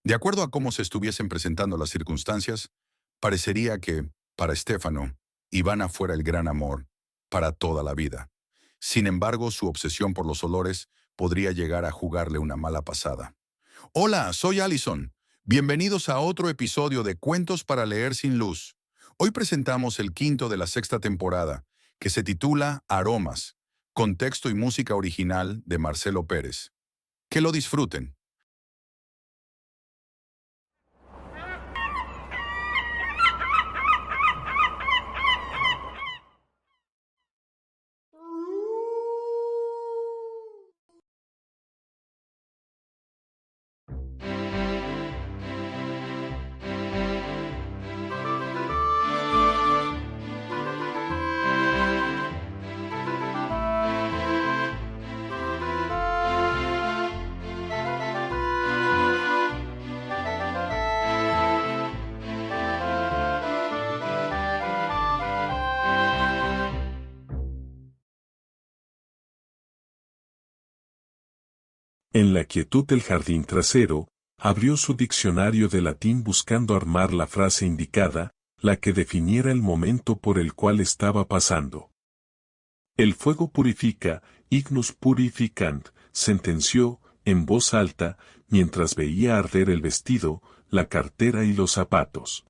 De acuerdo a cómo se estuviesen presentando las circunstancias, parecería que, para Stefano, Ivana fuera el gran amor para toda la vida. Sin embargo, su obsesión por los olores podría llegar a jugarle una mala pasada. Hola, soy Allison. Bienvenidos a otro episodio de Cuentos para leer sin luz. Hoy presentamos el quinto de la sexta temporada, que se titula Aromas, con texto y música original de Marcelo Pérez. Que lo disfruten. En la quietud del jardín trasero, abrió su diccionario de latín buscando armar la frase indicada, la que definiera el momento por el cual estaba pasando. El fuego purifica, ignus purificant, sentenció, en voz alta, mientras veía arder el vestido, la cartera y los zapatos.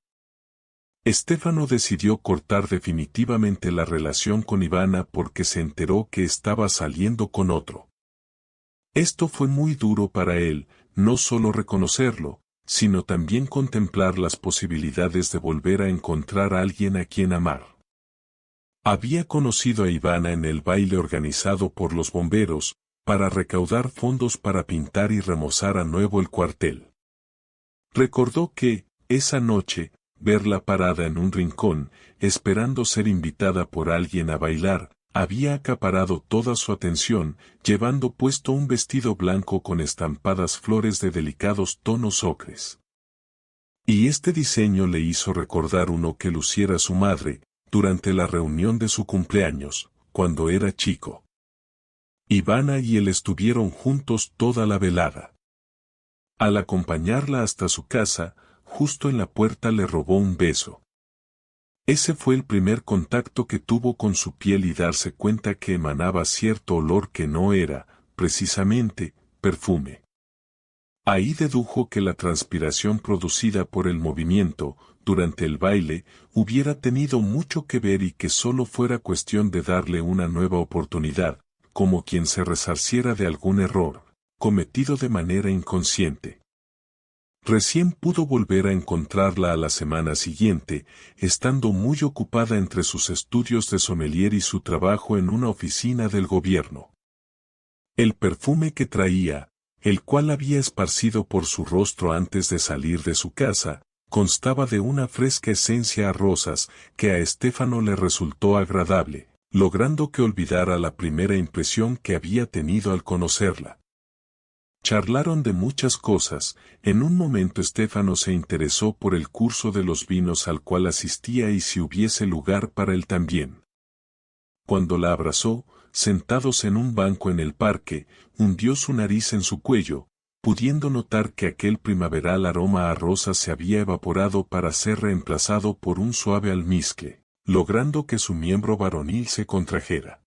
Stefano decidió cortar definitivamente la relación con Ivana porque se enteró que estaba saliendo con otro. Esto fue muy duro para él, no solo reconocerlo, sino también contemplar las posibilidades de volver a encontrar a alguien a quien amar. Había conocido a Ivana en el baile organizado por los bomberos, para recaudar fondos para pintar y remozar a nuevo el cuartel. Recordó que, esa noche, verla parada en un rincón, esperando ser invitada por alguien a bailar, había acaparado toda su atención, llevando puesto un vestido blanco con estampadas flores de delicados tonos ocres. Y este diseño le hizo recordar uno que luciera su madre, durante la reunión de su cumpleaños, cuando era chico. Ivana y él estuvieron juntos toda la velada. Al acompañarla hasta su casa, justo en la puerta le robó un beso. Ese fue el primer contacto que tuvo con su piel y darse cuenta que emanaba cierto olor que no era, precisamente, perfume. Ahí dedujo que la transpiración producida por el movimiento, durante el baile, hubiera tenido mucho que ver y que solo fuera cuestión de darle una nueva oportunidad, como quien se resarciera de algún error, cometido de manera inconsciente. Recién pudo volver a encontrarla a la semana siguiente, estando muy ocupada entre sus estudios de sommelier y su trabajo en una oficina del gobierno. El perfume que traía, el cual había esparcido por su rostro antes de salir de su casa, constaba de una fresca esencia a rosas que a Stefano le resultó agradable, logrando que olvidara la primera impresión que había tenido al conocerla. Charlaron de muchas cosas. En un momento Stefano se interesó por el curso de los vinos al cual asistía y si hubiese lugar para él también. Cuando la abrazó, sentados en un banco en el parque, hundió su nariz en su cuello, pudiendo notar que aquel primaveral aroma a rosas se había evaporado para ser reemplazado por un suave almizcle, logrando que su miembro varonil se contrajera.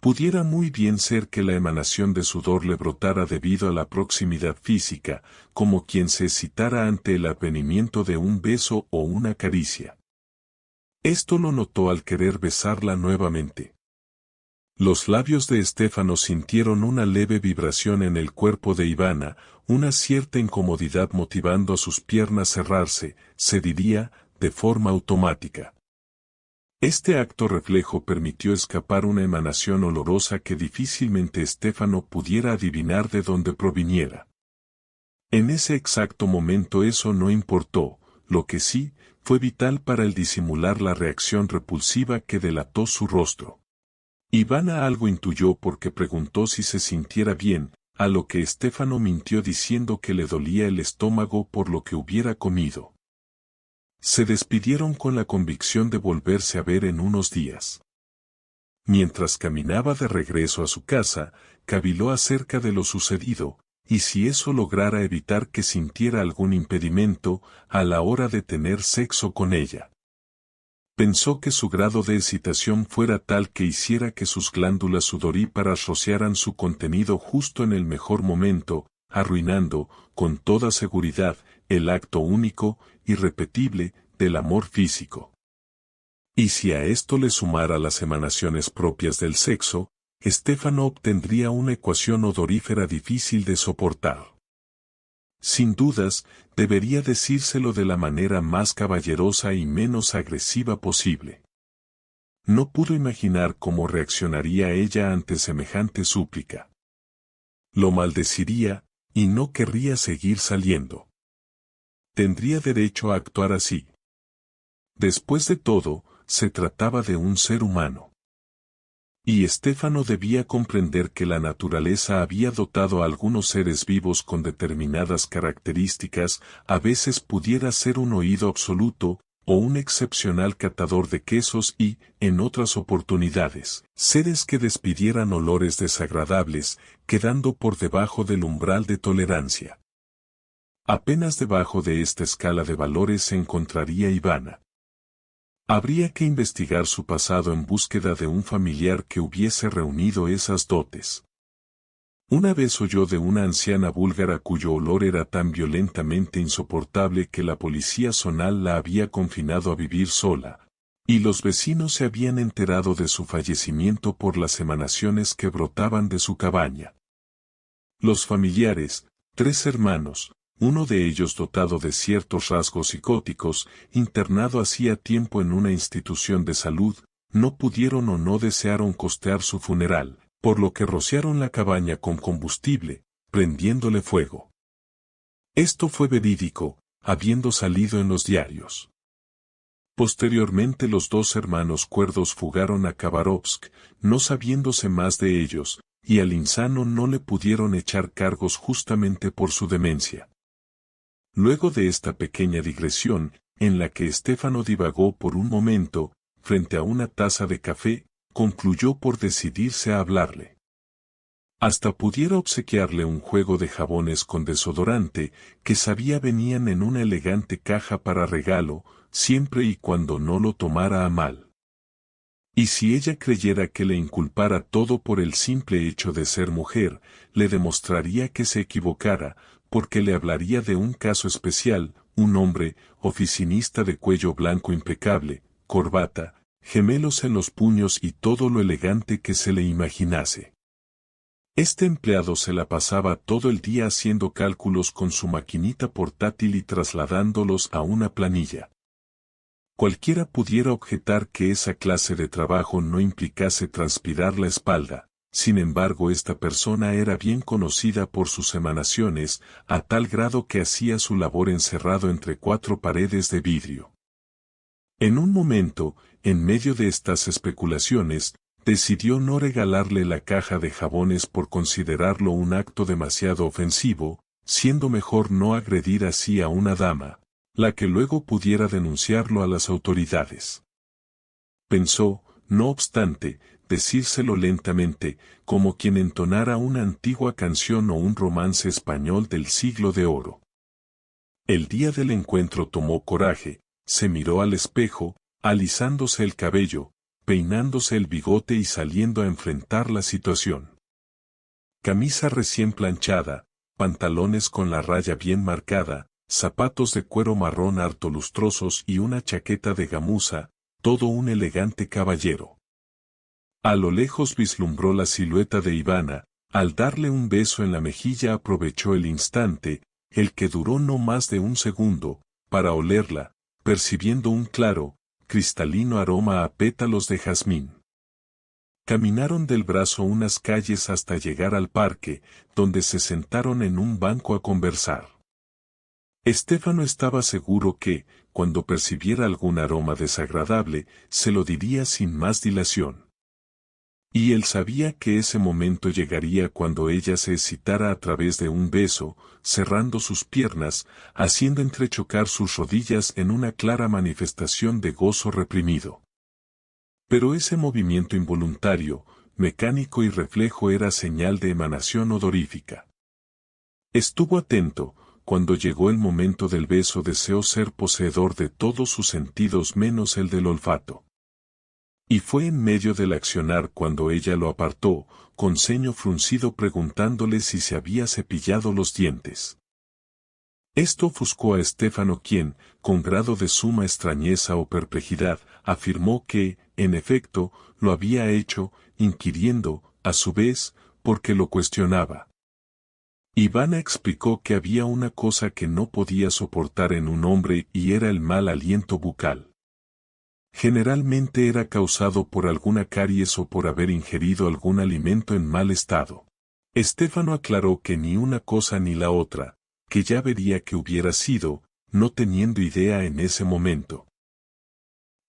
Pudiera muy bien ser que la emanación de sudor le brotara debido a la proximidad física, como quien se excitara ante el avenimiento de un beso o una caricia. Esto lo notó al querer besarla nuevamente. Los labios de Stefano sintieron una leve vibración en el cuerpo de Ivana, una cierta incomodidad motivando a sus piernas cerrarse, se diría, de forma automática. Este acto reflejo permitió escapar una emanación olorosa que difícilmente Stefano pudiera adivinar de dónde proviniera. En ese exacto momento eso no importó, lo que sí, fue vital para el disimular la reacción repulsiva que delató su rostro. Ivana algo intuyó porque preguntó si se sintiera bien, a lo que Stefano mintió diciendo que le dolía el estómago por lo que hubiera comido. Se despidieron con la convicción de volverse a ver en unos días. Mientras caminaba de regreso a su casa, caviló acerca de lo sucedido, y si eso lograra evitar que sintiera algún impedimento a la hora de tener sexo con ella. Pensó que su grado de excitación fuera tal que hiciera que sus glándulas sudoríparas rociaran su contenido justo en el mejor momento, arruinando, con toda seguridad, el acto único, irrepetible, del amor físico. Y si a esto le sumara las emanaciones propias del sexo, Stefano obtendría una ecuación odorífera difícil de soportar. Sin dudas, debería decírselo de la manera más caballerosa y menos agresiva posible. No pudo imaginar cómo reaccionaría ella ante semejante súplica. Lo maldeciría, y no querría seguir saliendo. Tendría derecho a actuar así. Después de todo, se trataba de un ser humano. Y Stefano debía comprender que la naturaleza había dotado a algunos seres vivos con determinadas características, a veces pudiera ser un oído absoluto, o un excepcional catador de quesos y, en otras oportunidades, seres que despidieran olores desagradables, quedando por debajo del umbral de tolerancia. Apenas debajo de esta escala de valores se encontraría Ivana. Habría que investigar su pasado en búsqueda de un familiar que hubiese reunido esas dotes. Una vez oyó de una anciana búlgara cuyo olor era tan violentamente insoportable que la policía zonal la había confinado a vivir sola, y los vecinos se habían enterado de su fallecimiento por las emanaciones que brotaban de su cabaña. Los familiares, 3 hermanos, uno de ellos dotado de ciertos rasgos psicóticos, internado hacía tiempo en una institución de salud, no pudieron o no desearon costear su funeral, por lo que rociaron la cabaña con combustible, prendiéndole fuego. Esto fue verídico, habiendo salido en los diarios. Posteriormente los 2 hermanos cuerdos fugaron a Khabarovsk, no sabiéndose más de ellos, y al insano no le pudieron echar cargos justamente por su demencia. Luego de esta pequeña digresión, en la que Stefano divagó por un momento, frente a una taza de café, concluyó por decidirse a hablarle. Hasta pudiera obsequiarle un juego de jabones con desodorante, que sabía venían en una elegante caja para regalo, siempre y cuando no lo tomara a mal. Y si ella creyera que le inculpara todo por el simple hecho de ser mujer, le demostraría que se equivocara, porque le hablaría de un caso especial, un hombre, oficinista de cuello blanco impecable, corbata, gemelos en los puños y todo lo elegante que se le imaginase. Este empleado se la pasaba todo el día haciendo cálculos con su maquinita portátil y trasladándolos a una planilla. Cualquiera pudiera objetar que esa clase de trabajo no implicase transpirar la espalda. Sin embargo, esta persona era bien conocida por sus emanaciones, a tal grado que hacía su labor encerrado entre 4 paredes de vidrio. En un momento, en medio de estas especulaciones, decidió no regalarle la caja de jabones por considerarlo un acto demasiado ofensivo, siendo mejor no agredir así a una dama, la que luego pudiera denunciarlo a las autoridades. Pensó, no obstante, decírselo lentamente, como quien entonara una antigua canción o un romance español del siglo de oro. El día del encuentro tomó coraje, se miró al espejo, alisándose el cabello, peinándose el bigote y saliendo a enfrentar la situación. Camisa recién planchada, pantalones con la raya bien marcada, zapatos de cuero marrón harto lustrosos y una chaqueta de gamuza, todo un elegante caballero. A lo lejos vislumbró la silueta de Ivana, al darle un beso en la mejilla aprovechó el instante, el que duró no más de un segundo, para olerla, percibiendo un claro, cristalino aroma a pétalos de jazmín. Caminaron del brazo unas calles hasta llegar al parque, donde se sentaron en un banco a conversar. Stefano estaba seguro que, cuando percibiera algún aroma desagradable, se lo diría sin más dilación. Y él sabía que ese momento llegaría cuando ella se excitara a través de un beso, cerrando sus piernas, haciendo entrechocar sus rodillas en una clara manifestación de gozo reprimido. Pero ese movimiento involuntario, mecánico y reflejo era señal de emanación odorífica. Estuvo atento. Cuando llegó el momento del beso deseó ser poseedor de todos sus sentidos menos el del olfato. Y fue en medio del accionar cuando ella lo apartó, con ceño fruncido preguntándole si se había cepillado los dientes. Esto ofuscó a Estéfano quien, con grado de suma extrañeza o perplejidad, afirmó que, en efecto, lo había hecho, inquiriendo, a su vez, por qué lo cuestionaba. Ivana explicó que había una cosa que no podía soportar en un hombre y era el mal aliento bucal. Generalmente era causado por alguna caries o por haber ingerido algún alimento en mal estado. Estéfano aclaró que ni una cosa ni la otra, que ya vería que hubiera sido, no teniendo idea en ese momento.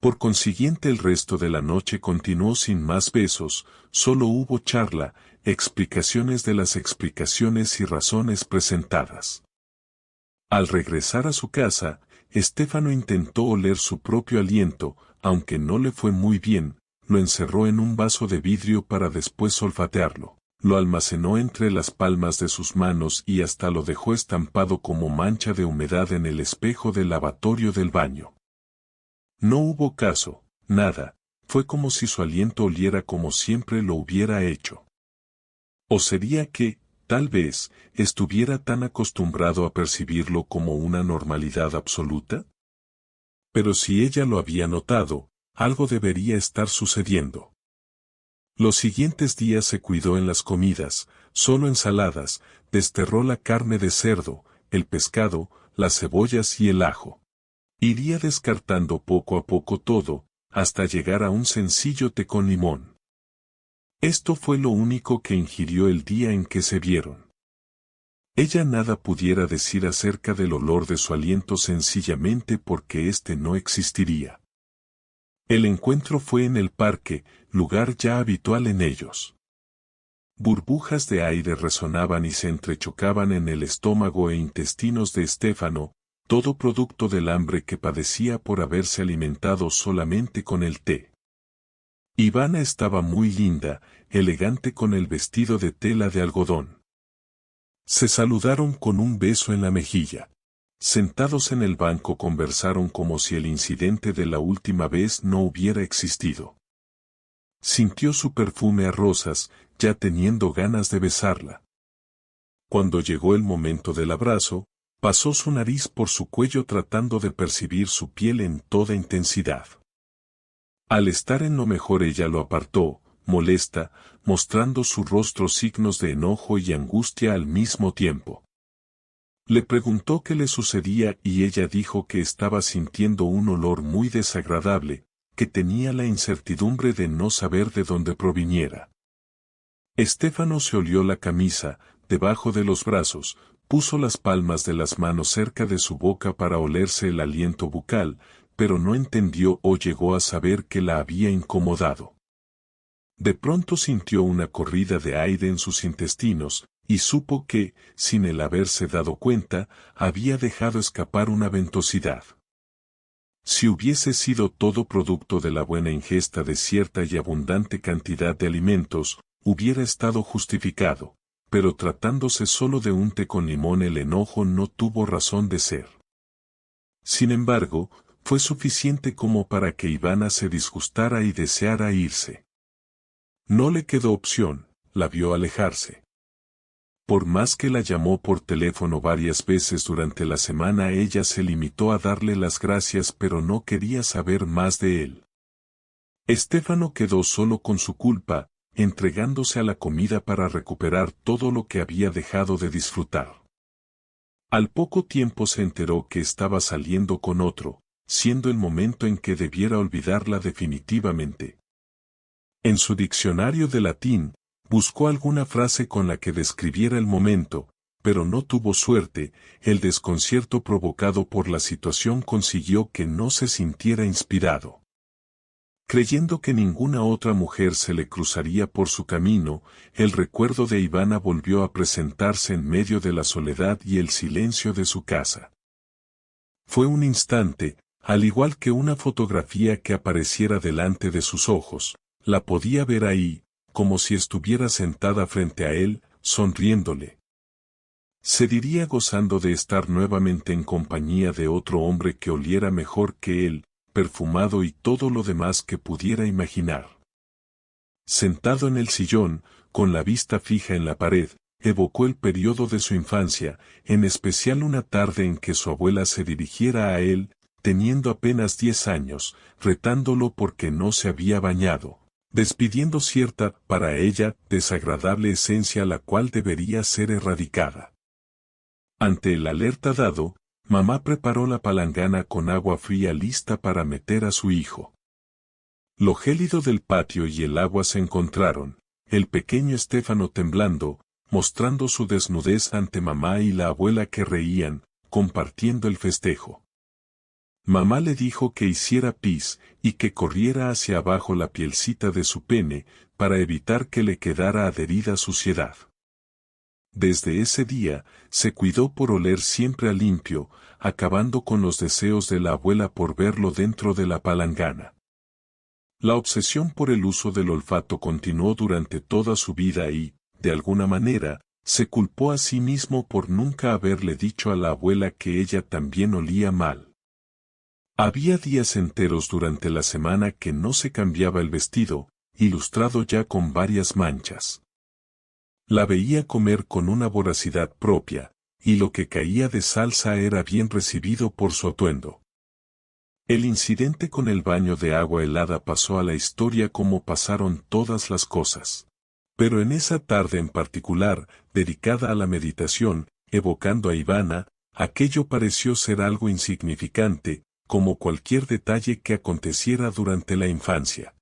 Por consiguiente el resto de la noche continuó sin más besos, solo hubo charla, explicaciones de las explicaciones y razones presentadas. Al regresar a su casa, Estéfano intentó oler su propio aliento, aunque no le fue muy bien, lo encerró en un vaso de vidrio para después olfatearlo, lo almacenó entre las palmas de sus manos y hasta lo dejó estampado como mancha de humedad en el espejo del lavatorio del baño. No hubo caso, nada, fue como si su aliento oliera como siempre lo hubiera hecho. ¿O sería que, tal vez, estuviera tan acostumbrado a percibirlo como una normalidad absoluta? Pero si ella lo había notado, algo debería estar sucediendo. Los siguientes días se cuidó en las comidas, solo ensaladas, desterró la carne de cerdo, el pescado, las cebollas y el ajo. Iría descartando poco a poco todo, hasta llegar a un sencillo té con limón. Esto fue lo único que ingirió el día en que se vieron. Ella nada pudiera decir acerca del olor de su aliento sencillamente porque éste no existiría. El encuentro fue en el parque, lugar ya habitual en ellos. Burbujas de aire resonaban y se entrechocaban en el estómago e intestinos de Estéfano, todo producto del hambre que padecía por haberse alimentado solamente con el té. Ivana estaba muy linda, elegante con el vestido de tela de algodón. Se saludaron con un beso en la mejilla. Sentados en el banco conversaron como si el incidente de la última vez no hubiera existido. Sintió su perfume a rosas, ya teniendo ganas de besarla. Cuando llegó el momento del abrazo, pasó su nariz por su cuello tratando de percibir su piel en toda intensidad. Al estar en lo mejor ella lo apartó, molesta, mostrando su rostro signos de enojo y angustia al mismo tiempo. Le preguntó qué le sucedía y ella dijo que estaba sintiendo un olor muy desagradable, que tenía la incertidumbre de no saber de dónde proviniera. Estéfano se olió la camisa, debajo de los brazos, puso las palmas de las manos cerca de su boca para olerse el aliento bucal, pero no entendió o llegó a saber que la había incomodado. De pronto sintió una corrida de aire en sus intestinos, y supo que, sin el haberse dado cuenta, había dejado escapar una ventosidad. Si hubiese sido todo producto de la buena ingesta de cierta y abundante cantidad de alimentos, hubiera estado justificado, pero tratándose solo de un té con limón el enojo no tuvo razón de ser. Sin embargo, fue suficiente como para que Ivana se disgustara y deseara irse. No le quedó opción, la vio alejarse. Por más que la llamó por teléfono varias veces durante la semana, ella se limitó a darle las gracias pero no quería saber más de él. Estéfano quedó solo con su culpa, entregándose a la comida para recuperar todo lo que había dejado de disfrutar. Al poco tiempo se enteró que estaba saliendo con otro, siendo el momento en que debiera olvidarla definitivamente. En su diccionario de latín, buscó alguna frase con la que describiera el momento, pero no tuvo suerte, el desconcierto provocado por la situación consiguió que no se sintiera inspirado. Creyendo que ninguna otra mujer se le cruzaría por su camino, el recuerdo de Ivana volvió a presentarse en medio de la soledad y el silencio de su casa. Fue un instante, al igual que una fotografía que apareciera delante de sus ojos, la podía ver ahí, como si estuviera sentada frente a él, sonriéndole. Se diría gozando de estar nuevamente en compañía de otro hombre que oliera mejor que él, perfumado y todo lo demás que pudiera imaginar. Sentado en el sillón, con la vista fija en la pared, evocó el periodo de su infancia, en especial una tarde en que su abuela se dirigiera a él, teniendo apenas 10 años, retándolo porque no se había bañado, despidiendo cierta, para ella, desagradable esencia la cual debería ser erradicada. Ante el alerta dado, mamá preparó la palangana con agua fría lista para meter a su hijo. Lo gélido del patio y el agua se encontraron, el pequeño Estéfano temblando, mostrando su desnudez ante mamá y la abuela que reían, compartiendo el festejo. Mamá le dijo que hiciera pis y que corriera hacia abajo la pielcita de su pene, para evitar que le quedara adherida suciedad. Desde ese día, se cuidó por oler siempre a limpio, acabando con los deseos de la abuela por verlo dentro de la palangana. La obsesión por el uso del olfato continuó durante toda su vida y, de alguna manera, se culpó a sí mismo por nunca haberle dicho a la abuela que ella también olía mal. Había días enteros durante la semana que no se cambiaba el vestido, ilustrado ya con varias manchas. La veía comer con una voracidad propia, y lo que caía de salsa era bien recibido por su atuendo. El incidente con el baño de agua helada pasó a la historia como pasaron todas las cosas. Pero en esa tarde en particular, dedicada a la meditación, evocando a Ivana, aquello pareció ser algo insignificante, como cualquier detalle que aconteciera durante la infancia.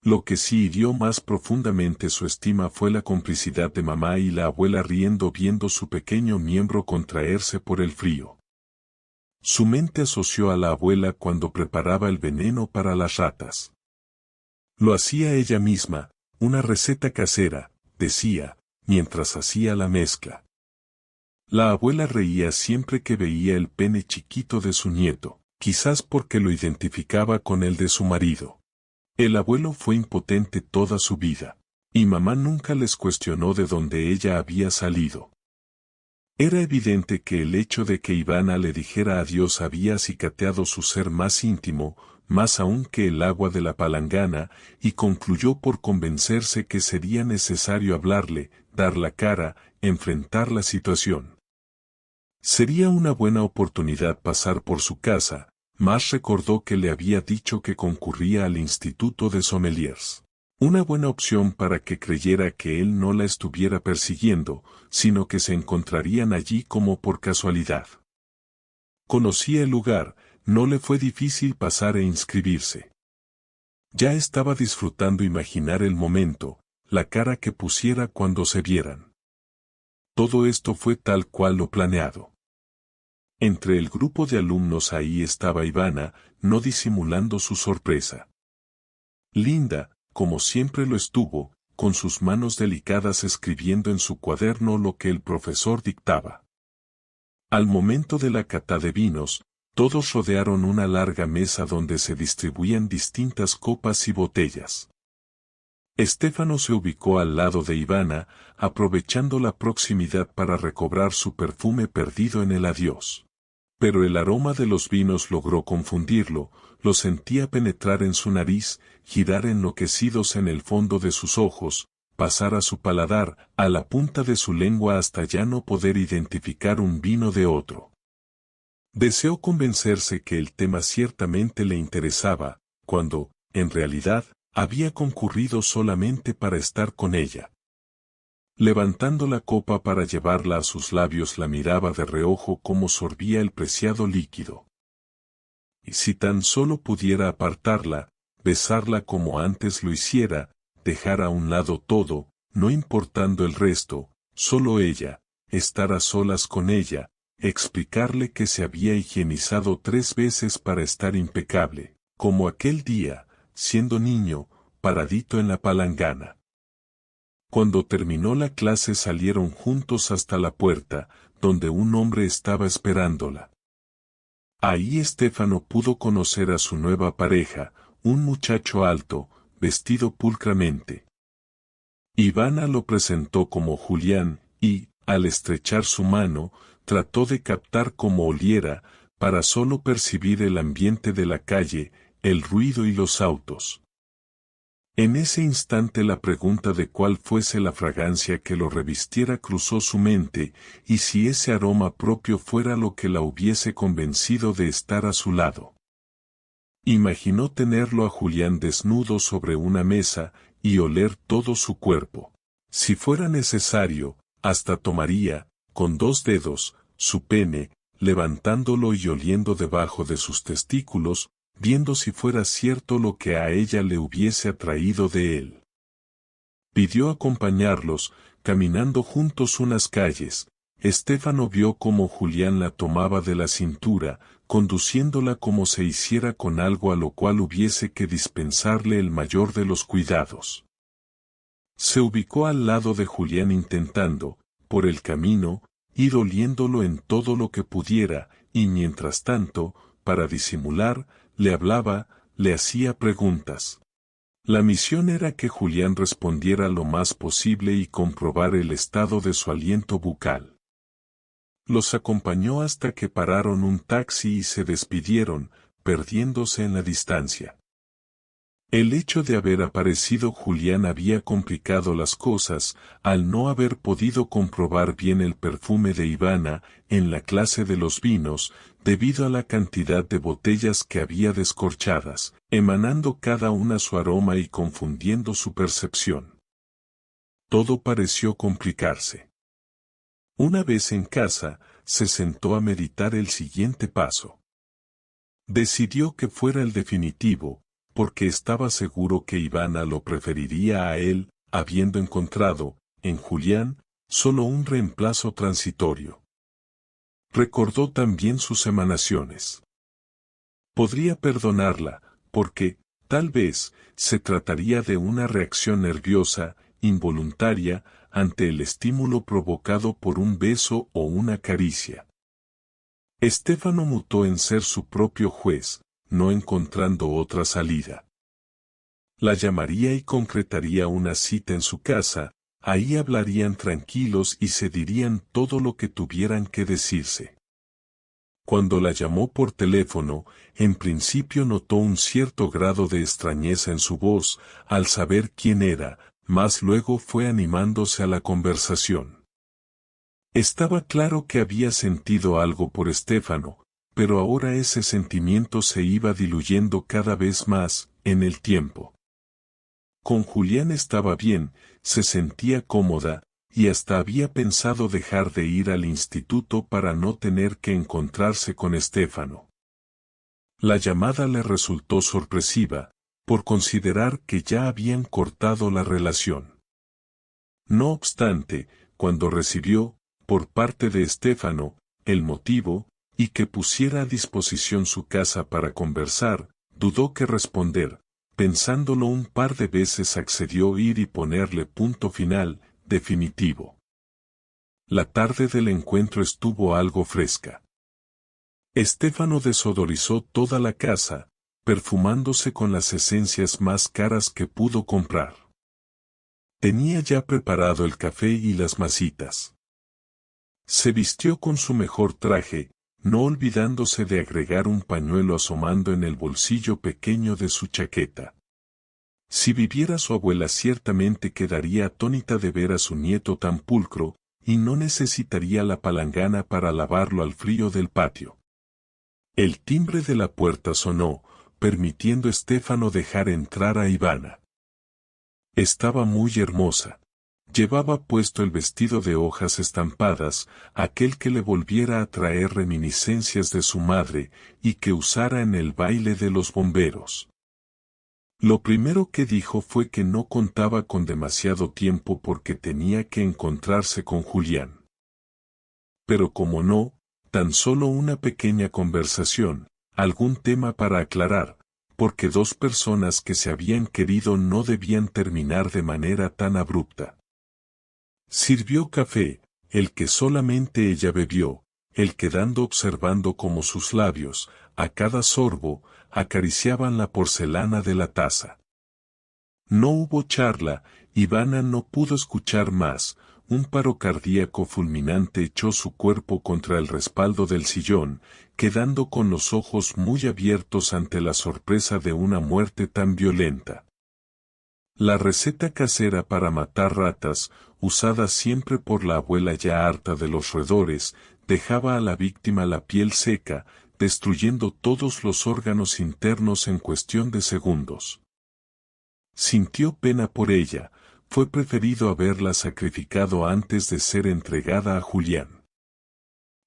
Lo que sí hirió más profundamente su estima fue la complicidad de mamá y la abuela riendo viendo su pequeño miembro contraerse por el frío. Su mente asoció a la abuela cuando preparaba el veneno para las ratas. Lo hacía ella misma, una receta casera, decía, mientras hacía la mezcla. La abuela reía siempre que veía el pene chiquito de su nieto, quizás porque lo identificaba con el de su marido. El abuelo fue impotente toda su vida, y mamá nunca les cuestionó de dónde ella había salido. Era evidente que el hecho de que Ivana le dijera adiós había acicateado su ser más íntimo, más aún que el agua de la palangana, y concluyó por convencerse que sería necesario hablarle, dar la cara, enfrentar la situación. Sería una buena oportunidad pasar por su casa, más recordó que le había dicho que concurría al Instituto de Sommeliers. Una buena opción para que creyera que él no la estuviera persiguiendo, sino que se encontrarían allí como por casualidad. Conocía el lugar, no le fue difícil pasar e inscribirse. Ya estaba disfrutando imaginar el momento, la cara que pusiera cuando se vieran. Todo esto fue tal cual lo planeado. Entre el grupo de alumnos ahí estaba Ivana, no disimulando su sorpresa. Linda, como siempre lo estuvo, con sus manos delicadas escribiendo en su cuaderno lo que el profesor dictaba. Al momento de la cata de vinos, todos rodearon una larga mesa donde se distribuían distintas copas y botellas. Estéfano se ubicó al lado de Ivana, aprovechando la proximidad para recobrar su perfume perdido en el adiós. Pero el aroma de los vinos logró confundirlo, lo sentía penetrar en su nariz, girar enloquecidos en el fondo de sus ojos, pasar a su paladar, a la punta de su lengua hasta ya no poder identificar un vino de otro. Deseó convencerse que el tema ciertamente le interesaba, cuando, en realidad, había concurrido solamente para estar con ella. Levantando la copa para llevarla a sus labios la miraba de reojo como sorbía el preciado líquido. Y si tan solo pudiera apartarla, besarla como antes lo hiciera, dejar a un lado todo, no importando el resto, solo ella, estar a solas con ella, explicarle que se había higienizado 3 veces para estar impecable, como aquel día, siendo niño, paradito en la palangana. Cuando terminó la clase salieron juntos hasta la puerta, donde un hombre estaba esperándola. Ahí Estéfano pudo conocer a su nueva pareja, un muchacho alto, vestido pulcramente. Ivana lo presentó como Julián, y, al estrechar su mano, trató de captar cómo oliera, para solo percibir el ambiente de la calle, el ruido y los autos. En ese instante la pregunta de cuál fuese la fragancia que lo revistiera cruzó su mente, y si ese aroma propio fuera lo que la hubiese convencido de estar a su lado. Imaginó tenerlo a Julián desnudo sobre una mesa, y oler todo su cuerpo. Si fuera necesario, hasta tomaría, con 2 dedos, su pene, levantándolo y oliendo debajo de sus testículos, viendo si fuera cierto lo que a ella le hubiese atraído de él. Pidió acompañarlos, caminando juntos unas calles. Estéfano vio cómo Julián la tomaba de la cintura, conduciéndola como se hiciera con algo a lo cual hubiese que dispensarle el mayor de los cuidados. Se ubicó al lado de Julián intentando, por el camino, ir oliéndolo en todo lo que pudiera, y mientras tanto, para disimular, le hablaba, le hacía preguntas. La misión era que Julián respondiera lo más posible y comprobar el estado de su aliento bucal. Los acompañó hasta que pararon un taxi y se despidieron, perdiéndose en la distancia. El hecho de haber aparecido Julián había complicado las cosas, al no haber podido comprobar bien el perfume de Ivana en la clase de los vinos, debido a la cantidad de botellas que había descorchadas, emanando cada una su aroma y confundiendo su percepción. Todo pareció complicarse. Una vez en casa, se sentó a meditar el siguiente paso. Decidió que fuera el definitivo, porque estaba seguro que Ivana lo preferiría a él, habiendo encontrado, en Julián, solo un reemplazo transitorio. Recordó también sus emanaciones. Podría perdonarla, porque, tal vez, se trataría de una reacción nerviosa, involuntaria, ante el estímulo provocado por un beso o una caricia. Estéfano mutó en ser su propio juez, no encontrando otra salida. La llamaría y concretaría una cita en su casa, ahí hablarían tranquilos y se dirían todo lo que tuvieran que decirse. Cuando la llamó por teléfono, en principio notó un cierto grado de extrañeza en su voz, al saber quién era, mas luego fue animándose a la conversación. Estaba claro que había sentido algo por Estéfano, pero ahora ese sentimiento se iba diluyendo cada vez más, en el tiempo. Con Julián estaba bien, se sentía cómoda, y hasta había pensado dejar de ir al instituto para no tener que encontrarse con Estéfano. La llamada le resultó sorpresiva, por considerar que ya habían cortado la relación. No obstante, cuando recibió, por parte de Estéfano, el motivo, y que pusiera a disposición su casa para conversar, dudó qué responder, pensándolo un par de veces accedió ir y ponerle punto final, definitivo. La tarde del encuentro estuvo algo fresca. Estéfano desodorizó toda la casa, perfumándose con las esencias más caras que pudo comprar. Tenía ya preparado el café y las masitas. Se vistió con su mejor traje, no olvidándose de agregar un pañuelo asomando en el bolsillo pequeño de su chaqueta. Si viviera su abuela ciertamente quedaría atónita de ver a su nieto tan pulcro, y no necesitaría la palangana para lavarlo al frío del patio. El timbre de la puerta sonó, permitiendo a Estéfano dejar entrar a Ivana. Estaba muy hermosa. Llevaba puesto el vestido de hojas estampadas, aquel que le volviera a traer reminiscencias de su madre, y que usara en el baile de los bomberos. Lo primero que dijo fue que no contaba con demasiado tiempo porque tenía que encontrarse con Julián. Pero como no, tan solo una pequeña conversación, algún tema para aclarar, porque 2 personas que se habían querido no debían terminar de manera tan abrupta. Sirvió café, el que solamente ella bebió, el quedando observando cómo sus labios, a cada sorbo, acariciaban la porcelana de la taza. No hubo charla, Ivana no pudo escuchar más, un paro cardíaco fulminante echó su cuerpo contra el respaldo del sillón, quedando con los ojos muy abiertos ante la sorpresa de una muerte tan violenta. La receta casera para matar ratas, usada siempre por la abuela ya harta de los roedores, dejaba a la víctima la piel seca, destruyendo todos los órganos internos en cuestión de segundos. Sintió pena por ella, fue preferido haberla sacrificado antes de ser entregada a Julián.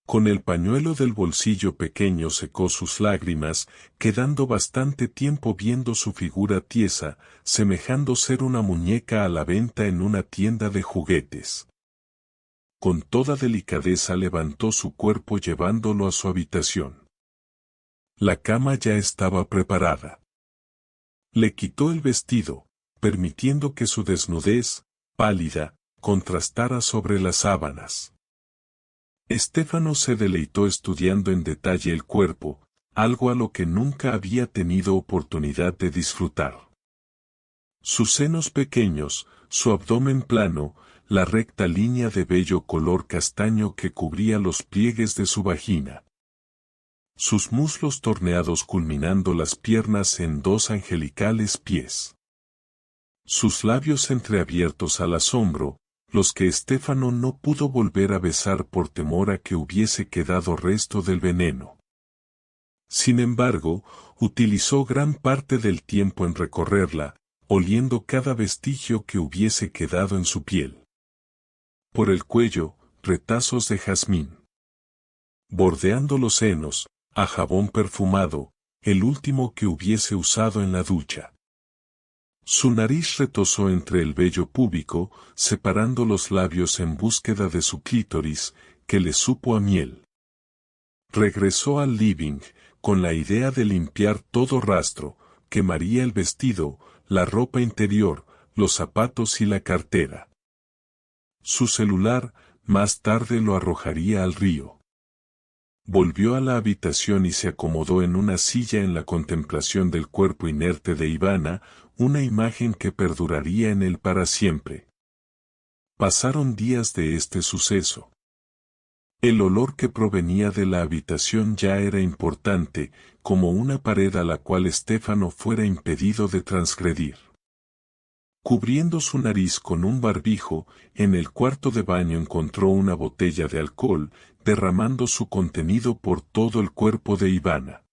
Con el pañuelo del bolsillo pequeño secó sus lágrimas, quedando bastante tiempo viendo su figura tiesa, semejando ser una muñeca a la venta en una tienda de juguetes. Con toda delicadeza levantó su cuerpo llevándolo a su habitación. La cama ya estaba preparada. Le quitó el vestido, permitiendo que su desnudez, pálida, contrastara sobre las sábanas. Estéfano se deleitó estudiando en detalle el cuerpo, algo a lo que nunca había tenido oportunidad de disfrutar. Sus senos pequeños, su abdomen plano, la recta línea de vello color castaño que cubría los pliegues de su vagina. Sus muslos torneados culminando las piernas en dos angelicales pies. Sus labios entreabiertos al asombro, los que Estéfano no pudo volver a besar por temor a que hubiese quedado resto del veneno. Sin embargo, utilizó gran parte del tiempo en recorrerla, oliendo cada vestigio que hubiese quedado en su piel. Por el cuello, retazos de jazmín. Bordeando los senos, a jabón perfumado, el último que hubiese usado en la ducha. Su nariz retozó entre el vello púbico, separando los labios en búsqueda de su clítoris, que le supo a miel. Regresó al living, con la idea de limpiar todo rastro, quemaría el vestido, la ropa interior, los zapatos y la cartera. Su celular, más tarde lo arrojaría al río. Volvió a la habitación y se acomodó en una silla en la contemplación del cuerpo inerte de Ivana, una imagen que perduraría en él para siempre. Pasaron días de este suceso. El olor que provenía de la habitación ya era importante, como una pared a la cual Estéfano fuera impedido de transgredir. Cubriendo su nariz con un barbijo, en el cuarto de baño encontró una botella de alcohol, derramando su contenido por todo el cuerpo de Ivana.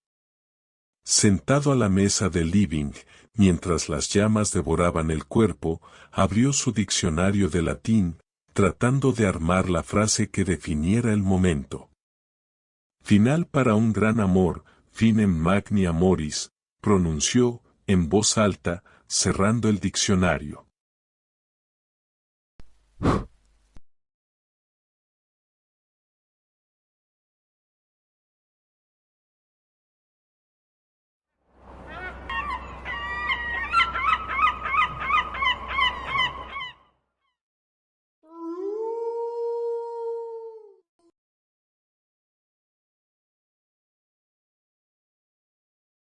Sentado a la mesa del living, mientras las llamas devoraban el cuerpo, abrió su diccionario de latín, tratando de armar la frase que definiera el momento. Final para un gran amor, finem magni amoris, pronunció, en voz alta, cerrando el diccionario.